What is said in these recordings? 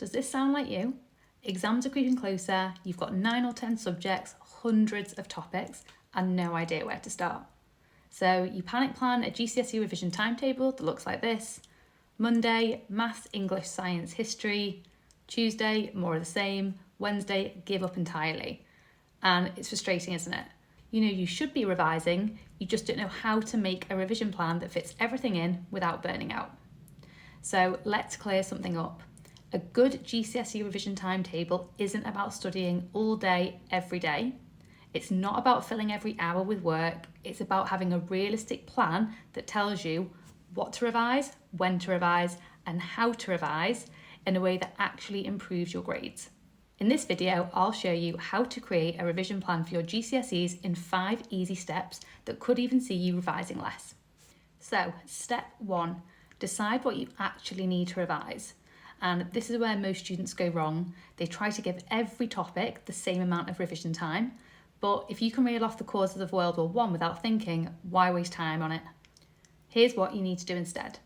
Does this sound like you? Exams are creeping closer, you've got 9 or 10 subjects, hundreds of topics, and no idea where to start. So you panic plan a GCSE revision timetable that looks like this. Monday, maths, English, science, history. Tuesday, more of the same. Wednesday, give up entirely. And it's frustrating, isn't it? You know you should be revising, you just don't know how to make a revision plan that fits everything in without burning out. So let's clear something up. A good GCSE revision timetable isn't about studying all day, every day. It's not about filling every hour with work. It's about having a realistic plan that tells you what to revise, when to revise, and how to revise in a way that actually improves your grades. In this video, I'll show you how to create a revision plan for your GCSEs in 5 easy steps that could even see you revising less. So, step 1, decide what you actually need to revise. And this is where most students go wrong. They try to give every topic the same amount of revision time, but if you can reel off the causes of World War I without thinking, why waste time on it? Here's what you need to do instead.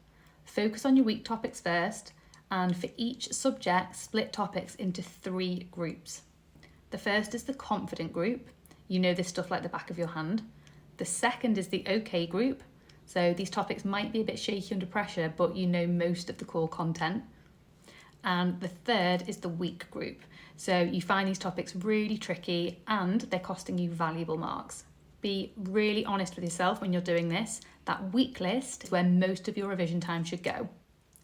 Focus on your weak topics first, and for each subject, split topics into 3 groups. The first is the confident group. You know this stuff like the back of your hand. The second is the okay group. So these topics might be a bit shaky under pressure, but you know most of the core content. And the third is the weak group. So you find these topics really tricky and they're costing you valuable marks. Be really honest with yourself when you're doing this. That weak list is where most of your revision time should go.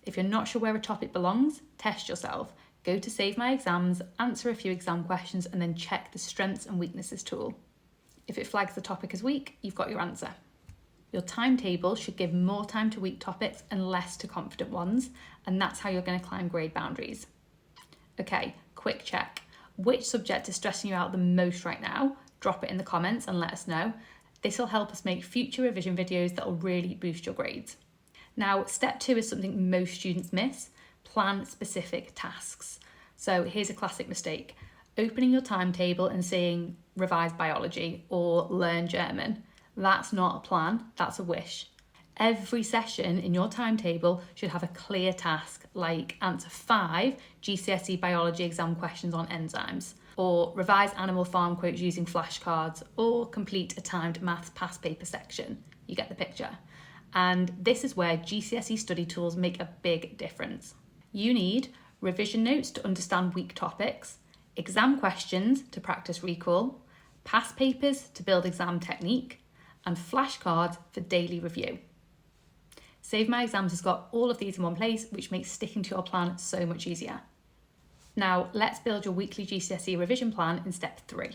If you're not sure where a topic belongs, test yourself. Go to Save My Exams, answer a few exam questions, and then check the Strengths and Weaknesses tool. If it flags the topic as weak, you've got your answer. Your timetable should give more time to weak topics and less to confident ones, and that's how you're going to climb grade boundaries. Okay, quick check. Which subject is stressing you out the most right now? Drop it in the comments and let us know. This will help us make future revision videos that will really boost your grades. Now, step 2 is something most students miss. Plan specific tasks. So here's a classic mistake. Opening your timetable and saying revise biology or learn German. That's not a plan, that's a wish. Every session in your timetable should have a clear task, like answer 5 GCSE biology exam questions on enzymes, or revise animal farm quotes using flashcards, or complete a timed maths past paper section. You get the picture. And this is where GCSE study tools make a big difference. You need revision notes to understand weak topics, exam questions to practice recall, past papers to build exam technique, and flashcards for daily review. Save My Exams has got all of these in one place, which makes sticking to your plan so much easier. Now, let's build your weekly GCSE revision plan in step 3.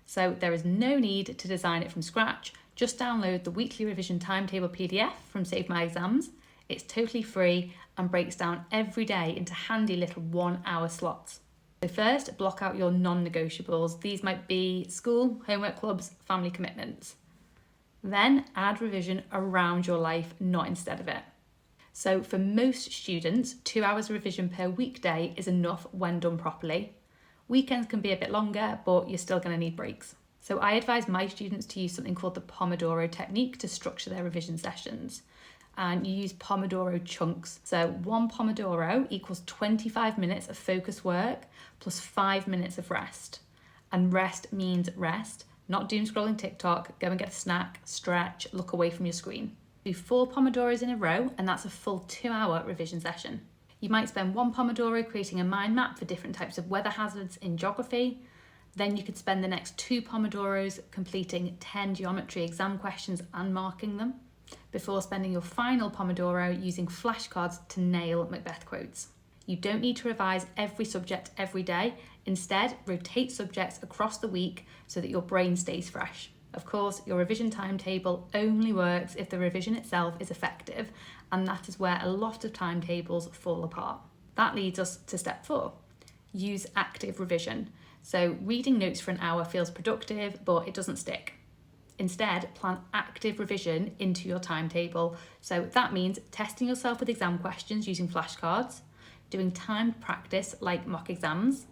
So there is no need to design it from scratch. Just download the weekly revision timetable PDF from Save My Exams. It's totally free and breaks down every day into handy little 1-hour slots. So first, block out your non-negotiables. These might be school, homework clubs, family commitments. Then add revision around your life, not instead of it. So for most students, 2 hours revision per weekday is enough when done properly. Weekends can be a bit longer, but you're still going to need breaks. So I advise my students to use something called the Pomodoro Technique to structure their revision sessions. And you use Pomodoro chunks. So 1 Pomodoro equals 25 minutes of focus work plus 5 minutes of rest. And rest means rest. Not doom scrolling TikTok, go and get a snack, stretch, look away from your screen. Do 4 Pomodoros in a row, and that's a full 2-hour revision session. You might spend 1 Pomodoro creating a mind map for different types of weather hazards in geography. Then you could spend the next 2 Pomodoros completing 10 geometry exam questions and marking them, before spending your final Pomodoro using flashcards to nail Macbeth quotes. You don't need to revise every subject every day. Instead, rotate subjects across the week so that your brain stays fresh. Of course, your revision timetable only works if the revision itself is effective, and that is where a lot of timetables fall apart. That leads us to step 4. Use active revision. So reading notes for an hour feels productive, but it doesn't stick. Instead, plan active revision into your timetable. So that means testing yourself with exam questions using flashcards, doing timed practice like mock exams,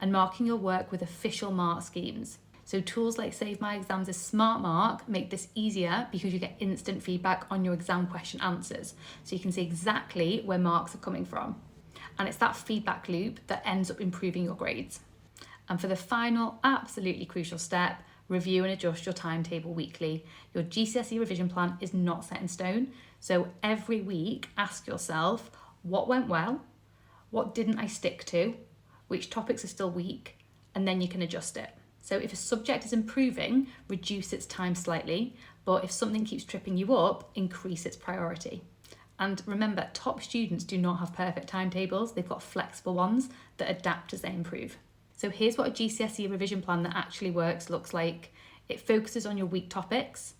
and marking your work with official mark schemes. So tools like Save My Exams' Smart Mark make this easier because you get instant feedback on your exam question answers. So you can see exactly where marks are coming from. And it's that feedback loop that ends up improving your grades. And for the final, absolutely crucial step, review and adjust your timetable weekly. Your GCSE revision plan is not set in stone. So every week, ask yourself, what went well? What didn't I stick to? Which topics are still weak? And then you can adjust it. So if a subject is improving, reduce its time slightly. But if something keeps tripping you up, increase its priority. And remember, top students do not have perfect timetables. They've got flexible ones that adapt as they improve. So here's what a GCSE revision plan that actually works looks like. It focuses on your weak topics.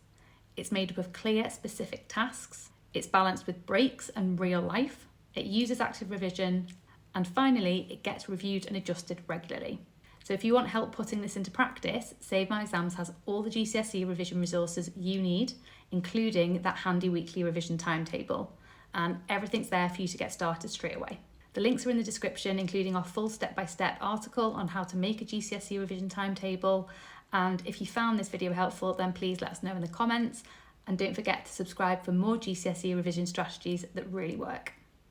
It's made up of clear, specific tasks. It's balanced with breaks and real life. It uses active revision. And finally, it gets reviewed and adjusted regularly. So if you want help putting this into practice, Save My Exams has all the GCSE revision resources you need, including that handy weekly revision timetable. And everything's there for you to get started straight away. The links are in the description, including our full step-by-step article on how to make a GCSE revision timetable. And if you found this video helpful, then please let us know in the comments. And don't forget to subscribe for more GCSE revision strategies that really work.